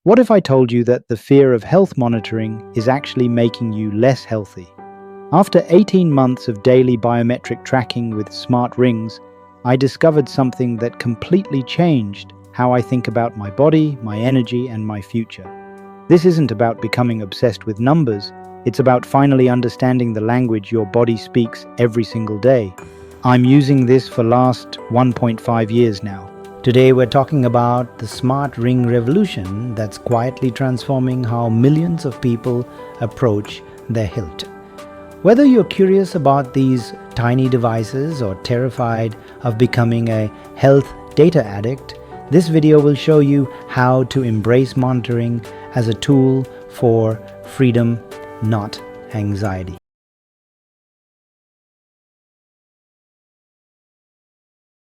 What if I told you that the fear of health monitoring is actually making you less healthy? After 18 months of daily biometric tracking with smart rings, I discovered something that completely changed how I think about my body, my energy, and my future. This isn't about becoming obsessed with numbers, it's about finally understanding the language your body speaks every single day. I'm using this for last 1.5 years now. Today we're talking about the smart ring revolution that's quietly transforming how millions of people approach their health. Whether you're curious about these tiny devices or terrified of becoming a health data addict, this video will show you how to embrace monitoring as a tool for freedom, not anxiety.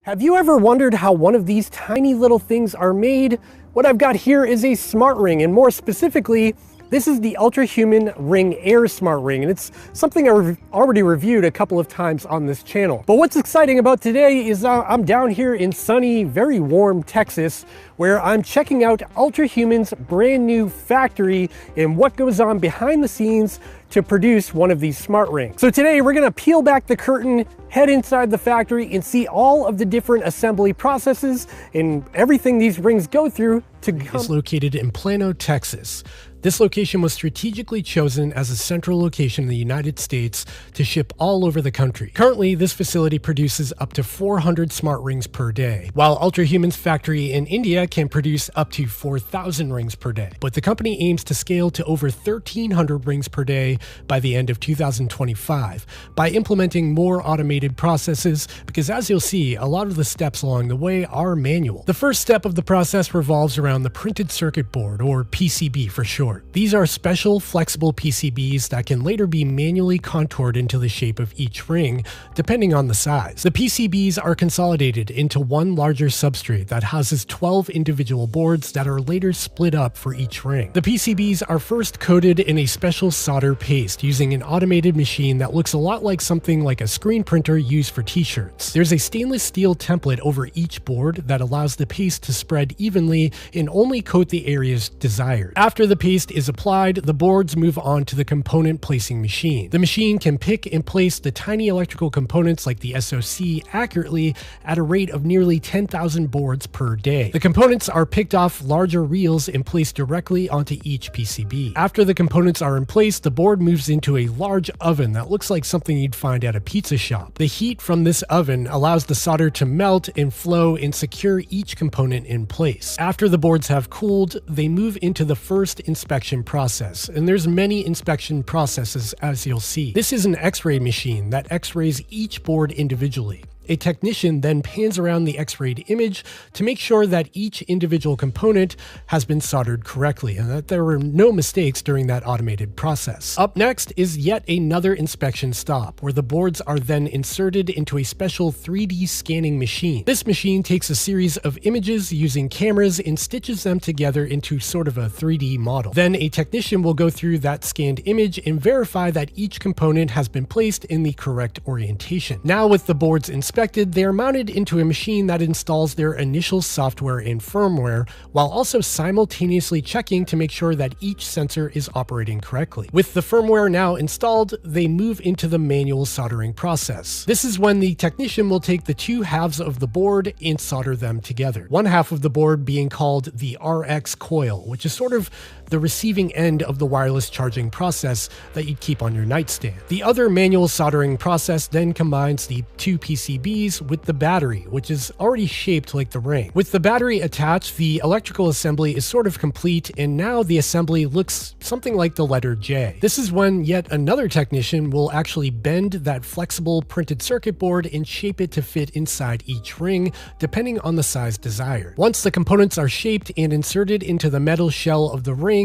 Have you ever wondered how one of these tiny little things are made? What I've got here is a smart ring, and more specifically, this is the Ultrahuman Ring Air Smart Ring, and it's something I've already reviewed a couple of times on this channel. But what's exciting about today is I'm down here in sunny, very warm Texas, where I'm checking out Ultrahuman's brand new factory and what goes on behind the scenes to produce one of these smart rings. So today we're gonna peel back the curtain, head inside the factory, and see all of the different assembly processes and everything these rings go through to come. It's located in Plano, Texas. This location was strategically chosen as a central location in the United States to ship all over the country. Currently, this facility produces up to 400 smart rings per day, while Ultrahuman's factory in India can produce up to 4,000 rings per day. But the company aims to scale to over 1,300 rings per day by the end of 2025 by implementing more automated processes, because as you'll see, a lot of the steps along the way are manual. The first step of the process revolves around the printed circuit board, or PCB for short. These are special, flexible PCBs that can later be manually contoured into the shape of each ring, depending on the size. The PCBs are consolidated into one larger substrate that houses 12 individual boards that are later split up for each ring. The PCBs are first coated in a special solder paste using an automated machine that looks a lot like something like a screen printer used for t-shirts. There's a stainless steel template over each board that allows the paste to spread evenly and only coat the areas desired. After the paste is applied, the boards move on to the component placing machine. The machine can pick and place the tiny electrical components like the SoC accurately at a rate of nearly 10,000 boards per day. The components are picked off larger reels and placed directly onto each PCB. After the components are in place, the board moves into a large oven that looks like something you'd find at a pizza shop. The heat from this oven allows the solder to melt and flow and secure each component in place. After the boards have cooled, they move into the first inspection process, and there's many inspection processes, as you'll see. This is an X-ray machine that X-rays each board individually. A technician then pans around the X-rayed image to make sure that each individual component has been soldered correctly and that there were no mistakes during that automated process. Up next is yet another inspection stop, where the boards are then inserted into a special 3D scanning machine. This machine takes a series of images using cameras and stitches them together into sort of a 3D model. Then a technician will go through that scanned image and verify that each component has been placed in the correct orientation. Now, with the boards inspected, they are mounted into a machine that installs their initial software and firmware, while also simultaneously checking to make sure that each sensor is operating correctly. With the firmware now installed, they move into the manual soldering process. This is when the technician will take the two halves of the board and solder them together. One half of the board being called the RX coil, which is sort of the receiving end of the wireless charging process that you'd keep on your nightstand. The other manual soldering process then combines the two PCBs with the battery, which is already shaped like the ring. With the battery attached, the electrical assembly is sort of complete, and now the assembly looks something like the letter J. This is when yet another technician will actually bend that flexible printed circuit board and shape it to fit inside each ring, depending on the size desired. Once the components are shaped and inserted into the metal shell of the ring,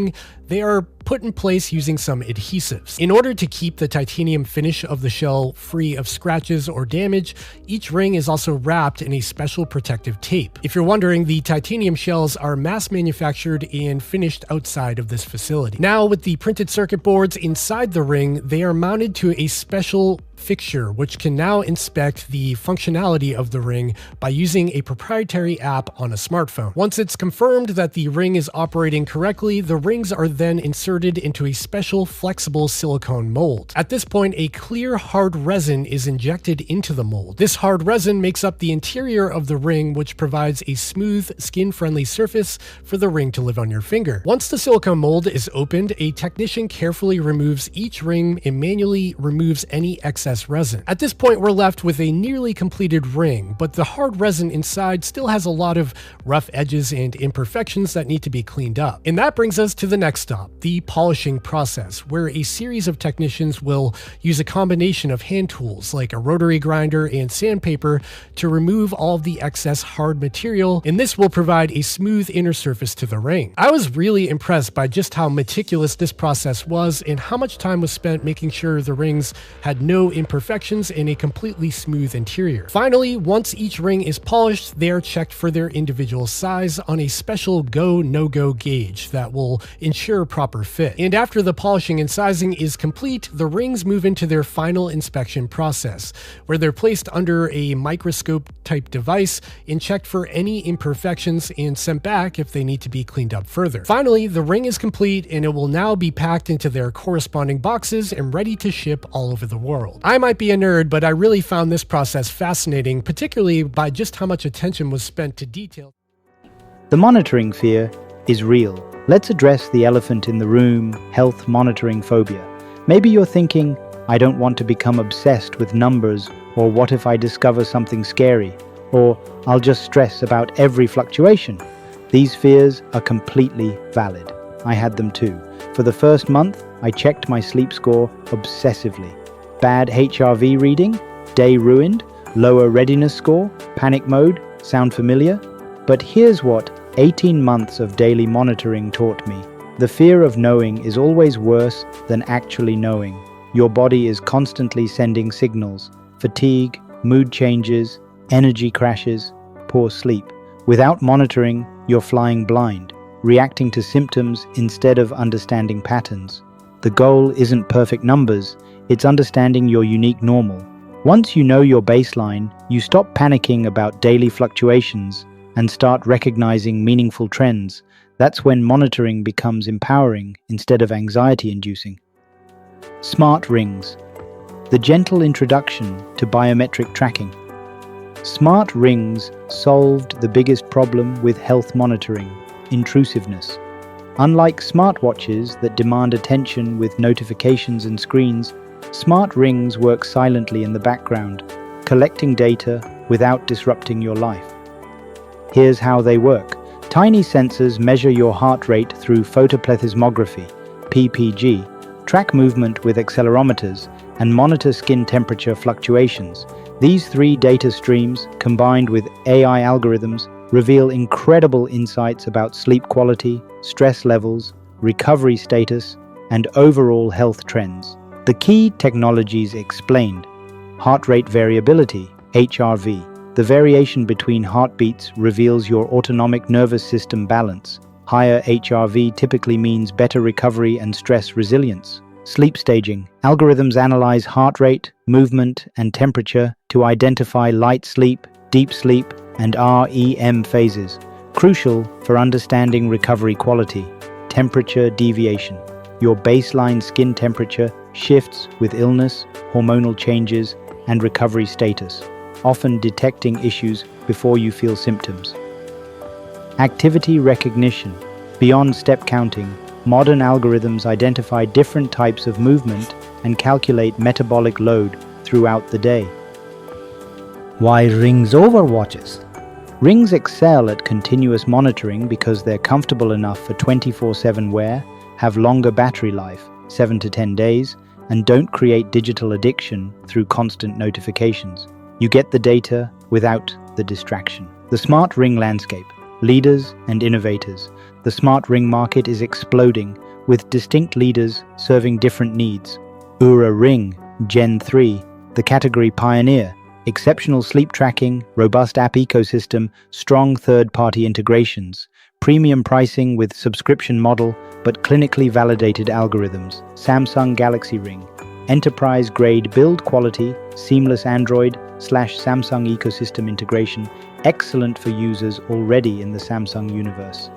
they are put in place using some adhesives. In order to keep the titanium finish of the shell free of scratches or damage, each ring is also wrapped in a special protective tape. If you're wondering, the titanium shells are mass manufactured and finished outside of this facility. Now, with the printed circuit boards inside the ring, they are mounted to a special fixture, which can now inspect the functionality of the ring by using a proprietary app on a smartphone. Once it's confirmed that the ring is operating correctly, the rings are then inserted into a special flexible silicone mold. At this point, a clear hard resin is injected into the mold. This hard resin makes up the interior of the ring, which provides a smooth, skin-friendly surface for the ring to live on your finger. Once the silicone mold is opened, a technician carefully removes each ring and manually removes any excess resin. At this point, we're left with a nearly completed ring, but the hard resin inside still has a lot of rough edges and imperfections that need to be cleaned up. And that brings us to the next stop, the polishing process, where a series of technicians will use a combination of hand tools like a rotary grinder and sandpaper to remove all of the excess hard material, and this will provide a smooth inner surface to the ring. I was really impressed by just how meticulous this process was and how much time was spent making sure the rings had no imperfections and a completely smooth interior. Finally, once each ring is polished, they are checked for their individual size on a special go/no-go gauge that will ensure proper fit. And after the polishing and sizing is complete, the rings move into their final inspection process, where they're placed under a microscope type device and checked for any imperfections and sent back if they need to be cleaned up further. Finally, the ring is complete and it will now be packed into their corresponding boxes and ready to ship all over the world. I might be a nerd, but I really found this process fascinating, particularly by just how much attention was spent to detail. The monitoring fear is real. Let's address the elephant in the room, health monitoring phobia. Maybe you're thinking, I don't want to become obsessed with numbers, or what if I discover something scary, or I'll just stress about every fluctuation. These fears are completely valid. I had them too. For the first month, I checked my sleep score obsessively. Bad HRV reading, day ruined, lower readiness score, panic mode, sound familiar? But here's what 18 months of daily monitoring taught me. The fear of knowing is always worse than actually knowing. Your body is constantly sending signals: fatigue, mood changes, energy crashes, poor sleep. Without monitoring, you're flying blind, reacting to symptoms instead of understanding patterns. The goal isn't perfect numbers, it's understanding your unique normal. Once you know your baseline, you stop panicking about daily fluctuations and start recognizing meaningful trends. That's when monitoring becomes empowering instead of anxiety-inducing. Smart rings. The gentle introduction to biometric tracking. Smart rings solved the biggest problem with health monitoring: intrusiveness. Unlike smartwatches that demand attention with notifications and screens, smart rings work silently in the background, collecting data without disrupting your life. Here's how they work. Tiny sensors measure your heart rate through photoplethysmography, PPG, track movement with accelerometers, and monitor skin temperature fluctuations. These three data streams, combined with AI algorithms, reveal incredible insights about sleep quality, stress levels, recovery status, and overall health trends. The key technologies explained: heart rate variability, HRV. The variation between heartbeats reveals your autonomic nervous system balance. Higher HRV typically means better recovery and stress resilience. Sleep staging. Algorithms analyze heart rate, movement, and temperature to identify light sleep, deep sleep, and REM phases, crucial for understanding recovery quality. Temperature deviation. Your baseline skin temperature shifts with illness, hormonal changes, and recovery status, often detecting issues before you feel symptoms. Activity recognition. Beyond step counting, modern algorithms identify different types of movement and calculate metabolic load throughout the day. Why rings over watches? Rings excel at continuous monitoring because they're comfortable enough for 24/7 wear, have longer battery life, 7 to 10 days, and don't create digital addiction through constant notifications. You get the data without the distraction. The smart ring landscape. Leaders and innovators. The smart ring market is exploding, with distinct leaders serving different needs. Oura Ring Gen3, the category pioneer. Exceptional sleep tracking, robust app ecosystem, strong third-party integrations. Premium pricing with subscription model, but clinically validated algorithms. Samsung Galaxy Ring enterprise-grade build quality, seamless Android/Samsung ecosystem integration, excellent for users already in the Samsung universe.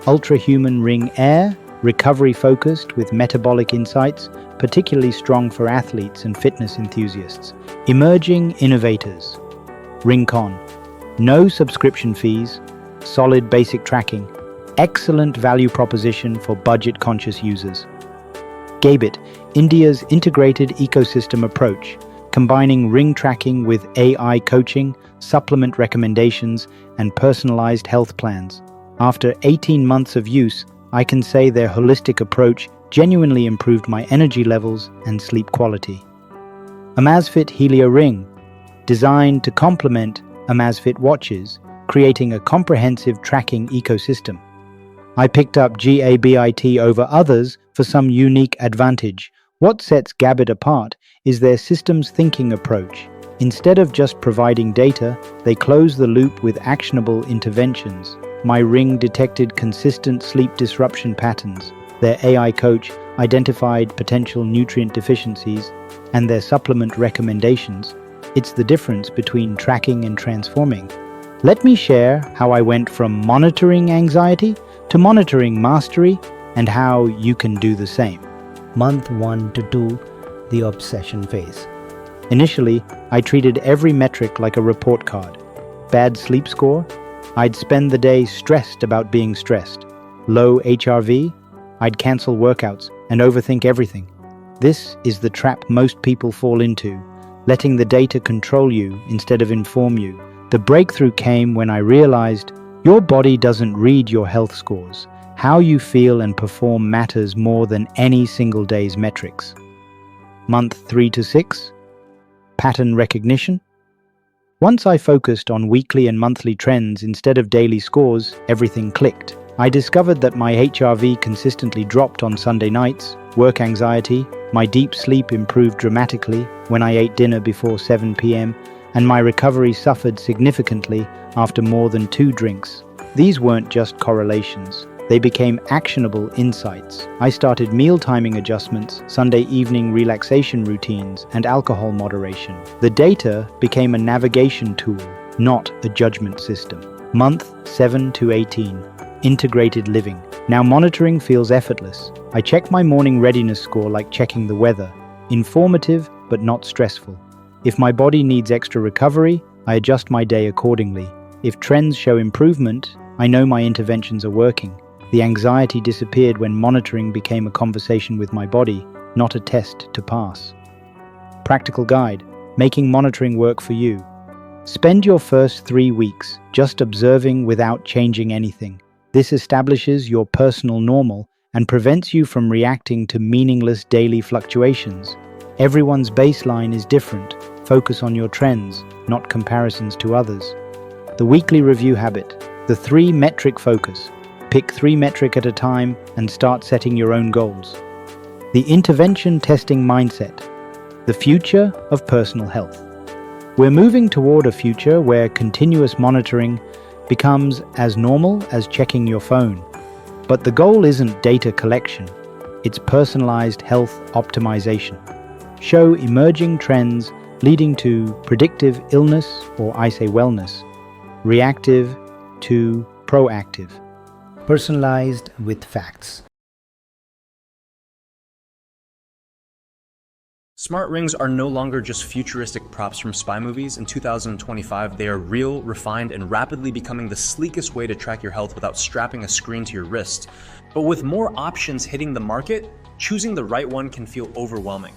Ultra-human Ring Air, recovery-focused with metabolic insights, particularly strong for athletes and fitness enthusiasts. Emerging innovators. RingConn. No subscription fees, solid basic tracking, excellent value proposition for budget-conscious users. GABIT, India's integrated ecosystem approach, combining ring tracking with AI coaching, supplement recommendations, and personalized health plans. After 18 months of use, I can say their holistic approach genuinely improved my energy levels and sleep quality. Amazfit Helio Ring, designed to complement Amazfit watches, creating a comprehensive tracking ecosystem. I picked up GABIT over others for some unique advantage. What sets GABIT apart is their systems thinking approach. Instead of just providing data, they close the loop with actionable interventions. My ring detected consistent sleep disruption patterns. Their AI coach identified potential nutrient deficiencies, and their supplement recommendations. It's the difference between tracking and transforming. Let me share how I went from monitoring anxiety to monitoring mastery and how you can do the same. Month 1 to 2, the obsession phase. Initially, I treated every metric like a report card. Bad sleep score? I'd spend the day stressed about being stressed. Low HRV? I'd cancel workouts and overthink everything. This is the trap most people fall into, letting the data control you instead of inform you. The breakthrough came when I realized your body doesn't read your health scores. How you feel and perform matters more than any single day's metrics. Month 3 to 6, pattern recognition. Once I focused on weekly and monthly trends instead of daily scores, everything clicked. I discovered that my HRV consistently dropped on Sunday nights, work anxiety, my deep sleep improved dramatically when I ate dinner before 7 p.m., and my recovery suffered significantly after more than 2 drinks. These weren't just correlations. They became actionable insights. I started meal timing adjustments, Sunday evening relaxation routines, and alcohol moderation. The data became a navigation tool, not a judgment system. Month 7 to 18, integrated living. Now monitoring feels effortless. I check my morning readiness score like checking the weather. Informative, but not stressful. If my body needs extra recovery, I adjust my day accordingly. If trends show improvement, I know my interventions are working. The anxiety disappeared when monitoring became a conversation with my body, not a test to pass. Practical guide, making monitoring work for you. Spend your first 3 weeks just observing without changing anything. This establishes your personal normal and prevents you from reacting to meaningless daily fluctuations. Everyone's baseline is different. Focus on your trends, not comparisons to others. The weekly review habit, the 3-metric focus. Pick 3 metric at a time and start setting your own goals. The intervention testing mindset, the future of personal health. We're moving toward a future where continuous monitoring becomes as normal as checking your phone. But the goal isn't data collection, it's personalized health optimization. Show emerging trends leading to predictive illness, or I say wellness, reactive to proactive. Personalized with facts. Smart rings are no longer just futuristic props from spy movies. In 2025, they are real, refined, and rapidly becoming the sleekest way to track your health without strapping a screen to your wrist. But with more options hitting the market, choosing the right one can feel overwhelming.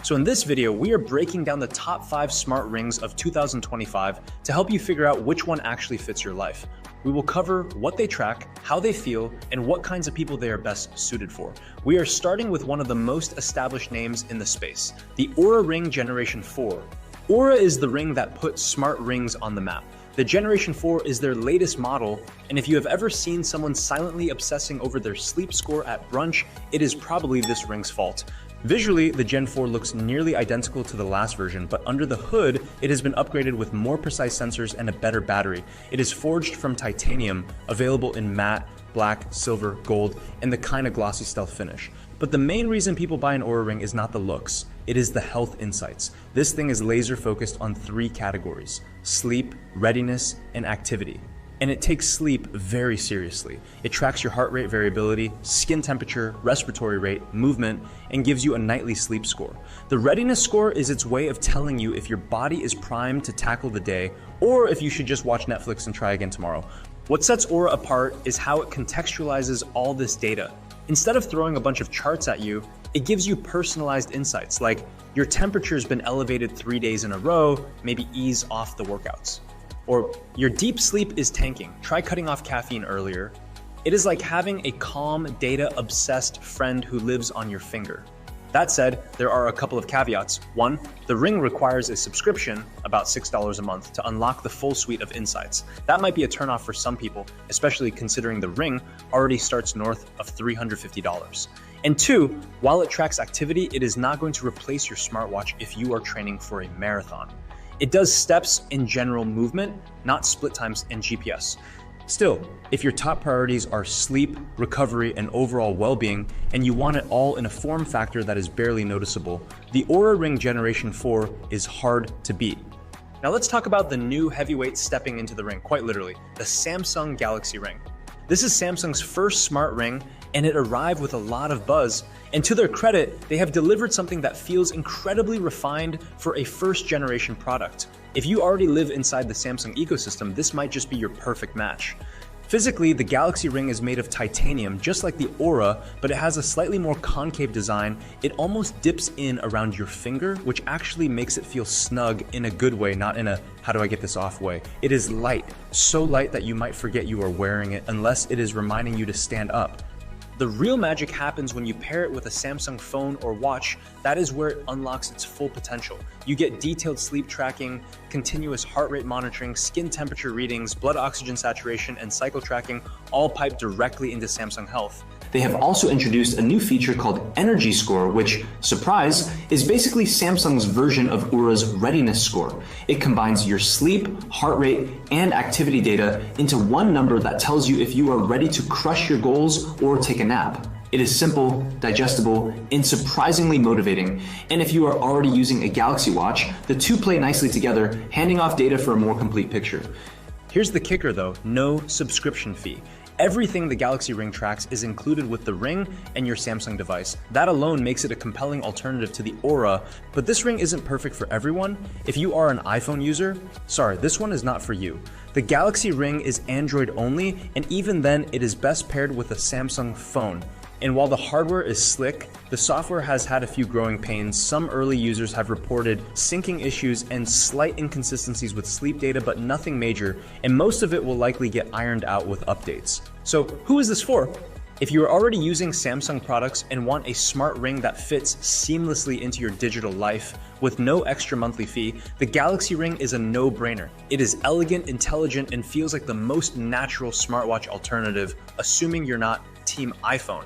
So in this video, we are breaking down the top 5 smart rings of 2025 to help you figure out which one actually fits your life. We will cover what they track, how they feel, and what kinds of people they are best suited for. We are starting with one of the most established names in the space, the Oura Ring Gen4. Oura is the ring that put smart rings on the map. The Generation 4 is their latest model, and if you have ever seen someone silently obsessing over their sleep score at brunch, it is probably this ring's fault. Visually, the Gen 4 looks nearly identical to the last version, but under the hood, it has been upgraded with more precise sensors and a better battery. It is forged from titanium, available in matte, black, silver, gold, and the kind of glossy stealth finish. But the main reason people buy an Oura Ring is not the looks, it is the health insights. This thing is laser focused on 3 categories: sleep, readiness, and activity. And it takes sleep very seriously. It tracks your heart rate variability, skin temperature, respiratory rate, movement, and gives you a nightly sleep score. The readiness score is its way of telling you if your body is primed to tackle the day, or if you should just watch Netflix and try again tomorrow. What sets Oura apart is how it contextualizes all this data. Instead of throwing a bunch of charts at you, it gives you personalized insights, like your temperature's been elevated 3 days in a row, maybe ease off the workouts. Or your deep sleep is tanking, try cutting off caffeine earlier. It is like having a calm, data-obsessed friend who lives on your finger. That said, there are a couple of caveats. 1, the Ring requires a subscription, about $6 a month, to unlock the full suite of insights. That might be a turnoff for some people, especially considering the Ring already starts north of $350. And 2, while it tracks activity, it is not going to replace your smartwatch if you are training for a marathon. It does steps and general movement, not split times and GPS. Still, if your top priorities are sleep, recovery, and overall well-being, and you want it all in a form factor that is barely noticeable, the Oura Ring Generation 4 is hard to beat. Now let's talk about the new heavyweight stepping into the ring, quite literally, the Samsung Galaxy Ring. This is Samsung's first smart ring, and it arrived with a lot of buzz. And to their credit, they have delivered something that feels incredibly refined for a first-generation product. If you already live inside the Samsung ecosystem, this might just be your perfect match. Physically, the Galaxy Ring is made of titanium, just like the Oura, but it has a slightly more concave design. It almost dips in around your finger, which actually makes it feel snug in a good way, not in a how do I get this off way. It is light, so light that you might forget you are wearing it unless it is reminding you to stand up. The real magic happens when you pair it with a Samsung phone or watch. That is where it unlocks its full potential. You get detailed sleep tracking, continuous heart rate monitoring, skin temperature readings, blood oxygen saturation, and cycle tracking, all piped directly into Samsung Health. They have also introduced a new feature called Energy Score, which, surprise, is basically Samsung's version of Oura's readiness score. It combines your sleep, heart rate, and activity data into one number that tells you if you are ready to crush your goals or take a nap. It is simple, digestible, and surprisingly motivating. And if you are already using a Galaxy Watch, the two play nicely together, handing off data for a more complete picture. Here's the kicker though, no subscription fee. Everything the Galaxy Ring tracks is included with the Ring and your Samsung device. That alone makes it a compelling alternative to the Oura, but this ring isn't perfect for everyone. If you are an iPhone user, sorry, this one is not for you. The Galaxy Ring is Android only, and even then, it is best paired with a Samsung phone. And while the hardware is slick, the software has had a few growing pains. Some early users have reported syncing issues and slight inconsistencies with sleep data, but nothing major, and most of it will likely get ironed out with updates. So who is this for? If you are already using Samsung products and want a smart ring that fits seamlessly into your digital life with no extra monthly fee, the Galaxy Ring is a no-brainer. It is elegant, intelligent, and feels like the most natural smartwatch alternative, assuming you're not Team iPhone.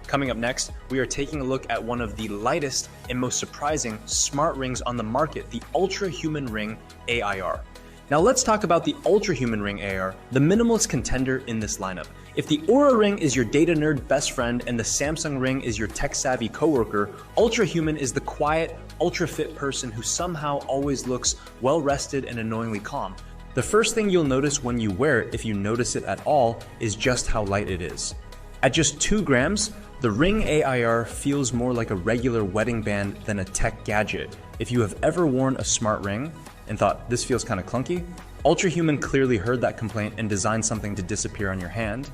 Coming up next, we are taking a look at one of the lightest and most surprising smart rings on the market, the Ultra Human Ring AIR. Now let's talk about the Ultra Human Ring AIR, the minimalist contender in this lineup. If the Oura Ring is your data nerd best friend and the Samsung Ring is your tech-savvy coworker, Ultra Human is the quiet, ultra-fit person who somehow always looks well-rested and annoyingly calm. The first thing you'll notice when you wear it, if you notice it at all, is just how light it is. At just 2 grams, the Ring AIR feels more like a regular wedding band than a tech gadget. If you have ever worn a smart ring and thought, this feels kind of clunky, Ultra Human clearly heard that complaint and designed something to disappear on your hand.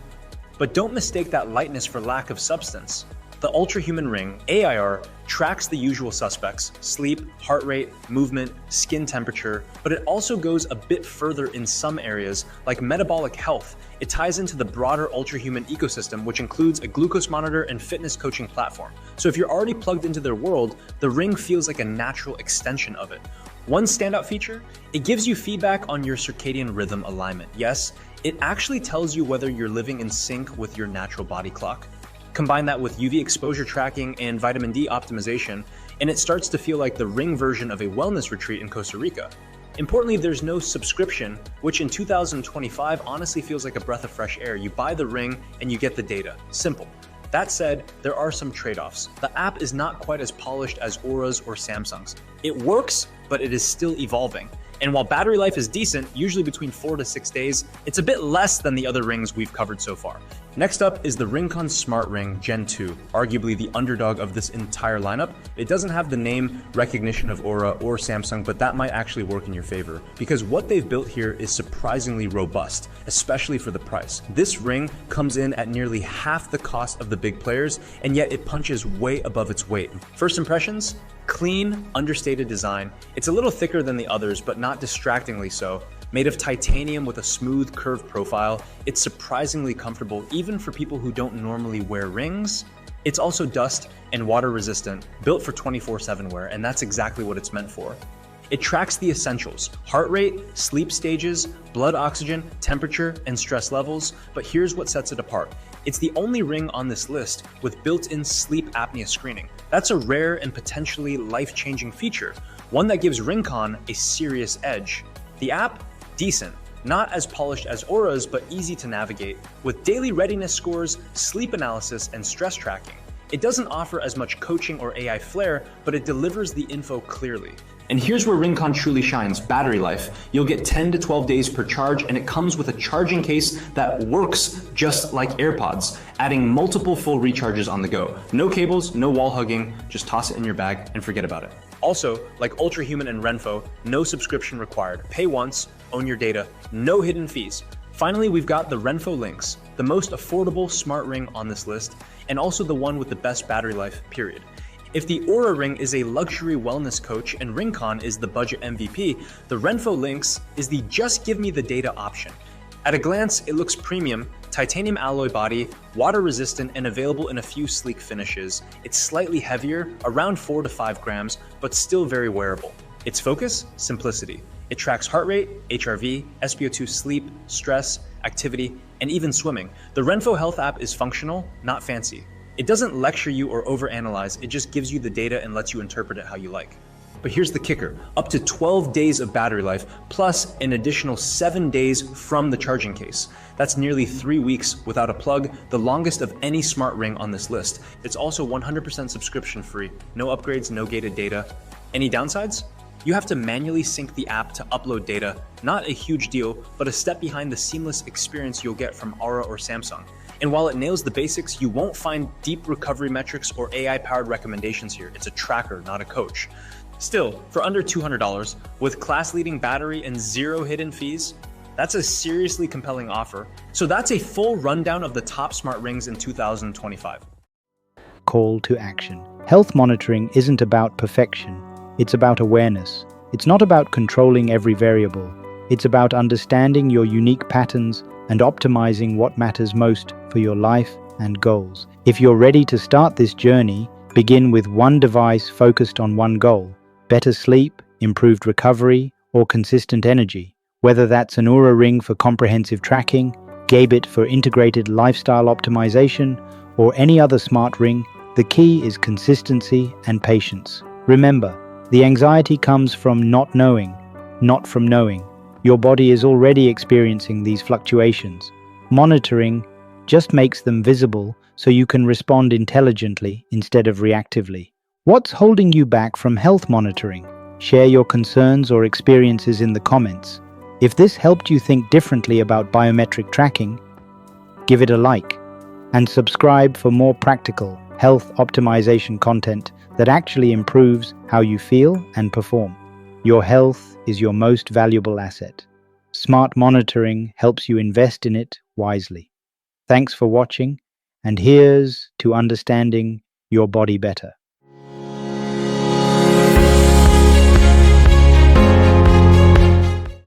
But don't mistake that lightness for lack of substance. The Ultra Human Ring AIR tracks the usual suspects: sleep, heart rate, movement, skin temperature, but it also goes a bit further in some areas like metabolic health. It ties into the broader Ultra Human ecosystem, which includes a glucose monitor and fitness coaching platform. So if you're already plugged into their world, the Ring feels like a natural extension of it. One standout feature, it gives you feedback on your circadian rhythm alignment. Yes, it actually tells you whether you're living in sync with your natural body clock. Combine that with UV exposure tracking and vitamin D optimization, and it starts to feel like the Ring version of a wellness retreat in Costa Rica. Importantly, there's no subscription, which in 2025 honestly feels like a breath of fresh air. You buy the Ring and you get the data. Simple. That said, there are some trade-offs. The app is not quite as polished as Aura's or Samsung's. It works, but it is still evolving. And while battery life is decent, usually between 4 to 6 days, it's a bit less than the other rings we've covered so far. Next up is the RingConn Smart Ring Gen3, arguably the underdog of this entire lineup. It doesn't have the name recognition of Oura or Samsung, but that might actually work in your favor, because what they've built here is surprisingly robust, especially for the price. This ring comes in at nearly half the cost of the big players, and yet it punches way above its weight. First impressions? Clean, understated design. It's a little thicker than the others, but not distractingly so. Made of titanium with a smooth, curved profile, it's surprisingly comfortable even for people who don't normally wear rings. It's also dust and water resistant, built for 24/7 wear, and that's exactly what it's meant for. It tracks the essentials: heart rate, sleep stages, blood oxygen, temperature, and stress levels. But here's what sets it apart. It's the only ring on this list with built-in sleep apnea screening. That's a rare and potentially life-changing feature, one that gives RingConn a serious edge. The app? Decent. Not as polished as Aura's, but easy to navigate, with daily readiness scores, sleep analysis, and stress tracking. It doesn't offer as much coaching or AI flair, but it delivers the info clearly. And here's where RingConn truly shines: battery life. You'll get 10 to 12 days per charge, and it comes with a charging case that works just like AirPods, adding multiple full recharges on the go. No cables, no wall hugging, just toss it in your bag and forget about it. Also, like Ultrahuman and Renpho, no subscription required. Pay once, own your data, no hidden fees. Finally, we've got the Renpho Lynx, the most affordable smart ring on this list, and also the one with the best battery life, period. If the Oura Ring is a luxury wellness coach and RingConn is the budget MVP, the Renpho Lynx is the just give me the data option. At a glance, it looks premium, titanium alloy body, water resistant, and available in a few sleek finishes. It's slightly heavier, around 4 to 5 grams, but still very wearable. Its focus? Simplicity. It tracks heart rate, HRV, SpO2 sleep, stress, activity, and even swimming. The Renpho Health app is functional, not fancy. It doesn't lecture you or overanalyze, it just gives you the data and lets you interpret it how you like. But here's the kicker: up to 12 days of battery life, plus an additional 7 days from the charging case. That's nearly 3 weeks without a plug, the longest of any smart ring on this list. It's also 100% subscription free, no upgrades, no gated data. Any downsides? You have to manually sync the app to upload data. Not a huge deal, but a step behind the seamless experience you'll get from Oura or Samsung. And while it nails the basics, you won't find deep recovery metrics or AI-powered recommendations here. It's a tracker, not a coach. Still, for under $200, with class-leading battery and 0 hidden fees, that's a seriously compelling offer. So that's a full rundown of the top smart rings in 2025. Call to action. Health monitoring isn't about perfection. It's about awareness. It's not about controlling every variable. It's about understanding your unique patterns and optimizing what matters most for your life and goals. If you're ready to start this journey, begin with one device focused on one goal: better sleep, improved recovery, or consistent energy. Whether that's an Oura Ring for comprehensive tracking, GABIT for integrated lifestyle optimization, or any other smart ring, the key is consistency and patience. Remember, the anxiety comes from not knowing, not from knowing. Your body is already experiencing these fluctuations. Monitoring just makes them visible so you can respond intelligently instead of reactively. What's holding you back from health monitoring? Share your concerns or experiences in the comments. If this helped you think differently about biometric tracking, give it a like and subscribe for more practical health optimization content that actually improves how you feel and perform. Your health is your most valuable asset. Smart monitoring helps you invest in it wisely. Thanks for watching, and here's to understanding your body better.